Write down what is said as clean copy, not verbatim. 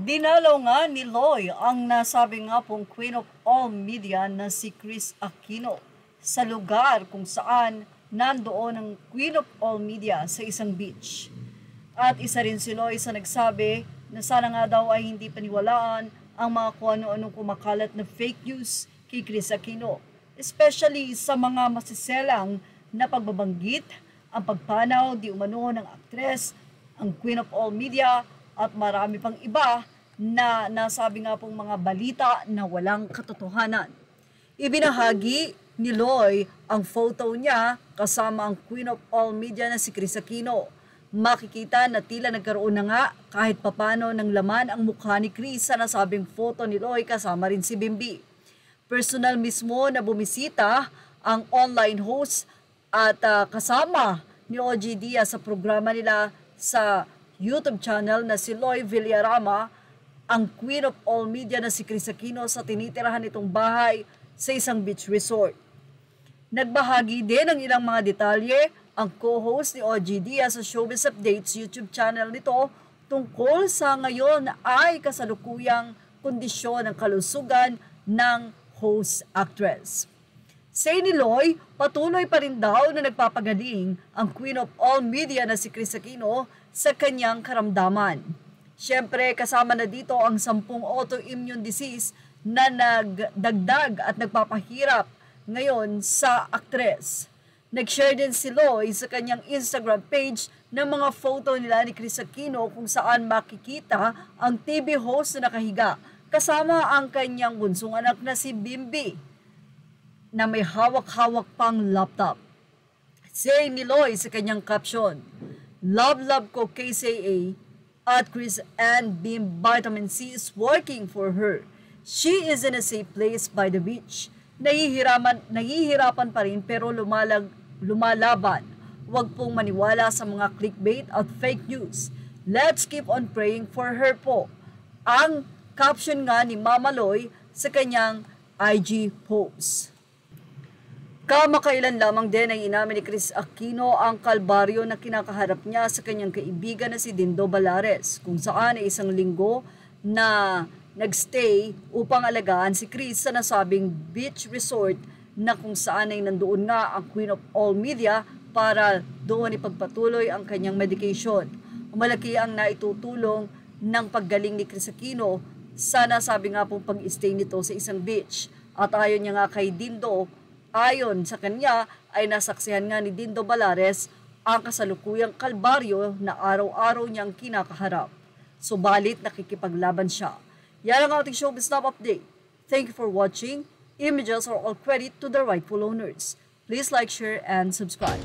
Dinalaw nga ni Loy ang nasabi nga pong Queen of All Media na si Kris Aquino sa lugar kung saan nandoon ang Queen of All Media sa isang beach. At isa rin si Loy sa nagsabi na sana nga daw ay hindi paniwalaan ang mga kung ano-anong kumakalat na fake news kay Kris Aquino, especially sa mga masiselang na pagbabanggit, ang pagpanaw di umano ng aktres, ang Queen of All Media at marami pang iba na nasabi nga pong mga balita na walang katotohanan. Ibinahagi ni Loy ang photo niya kasama ang Queen of All Media na si Kris Aquino. Makikita na tila nagkaroon na nga kahit papano ng laman ang mukha ni Kris sa nasabing photo ni Loy kasama rin si Bimbi. Personal mismo na bumisita ang online host at kasama ni OG Diaz sa programa nila sa YouTube channel na si Loy Villarama, ang Queen of All Media na si Kris Aquino sa tinitirahan nitong bahay sa isang beach resort. Nagbahagi din ng ilang mga detalye ang co-host ni OG Diaz sa Showbiz Updates YouTube channel nito tungkol sa ngayon ay kasalukuyang kondisyon ng kalusugan ng host actress. Say ni Loy, patuloy pa rin daw na nagpapagaling ang Queen of All Media na si Kris Aquino sa kanyang karamdaman. Siyempre, kasama na dito ang 10 autoimmune disease na nagdagdag at nagpapahirap ngayon sa aktres. Nag-share din si Loy sa kanyang Instagram page ng mga photo nila ni Kris Aquino kung saan makikita ang TV host na nakahiga kasama ang kanyang bunsong anak na si Bimbi na may hawak-hawak pang laptop. Say ni Loy sa kanyang caption, "Love ko KCA at Kris and Bim Vitamin C is working for her. She is in a safe place by the beach. Nahihirapan pa rin pero lumalaban. Huwag pong maniwala sa mga clickbait at fake news. Let's keep on praying for her po." Ang caption nga ni Mama Loy sa kanyang IG post. Kamakailan lamang din ay inamin ni Kris Aquino ang kalbaryo na kinakaharap niya sa kanyang kaibigan na si Dindo Balares, kung saan ay isang linggo na nagstay upang alagaan si Kris sa nasabing beach resort na kung saan ay nandoon nga ang Queen of All Media para doon ipagpatuloy ang kanyang medication. Malaki ang naitutulong ng paggaling ni Kris Aquino sa nasabi nga pong pag-stay nito sa isang beach. At ayon niya nga kay Dindo, ayon sa kanya ay nasaksihan nga ni Dindo Balares ang kasalukuyang kalbaryo na araw-araw niyang kinakaharap. Subalit nakikipaglaban siya. Yan ang ating Showbiz Snap Update. Thank you for watching. Images are all credit to the rightful owners. Please like, share, and subscribe.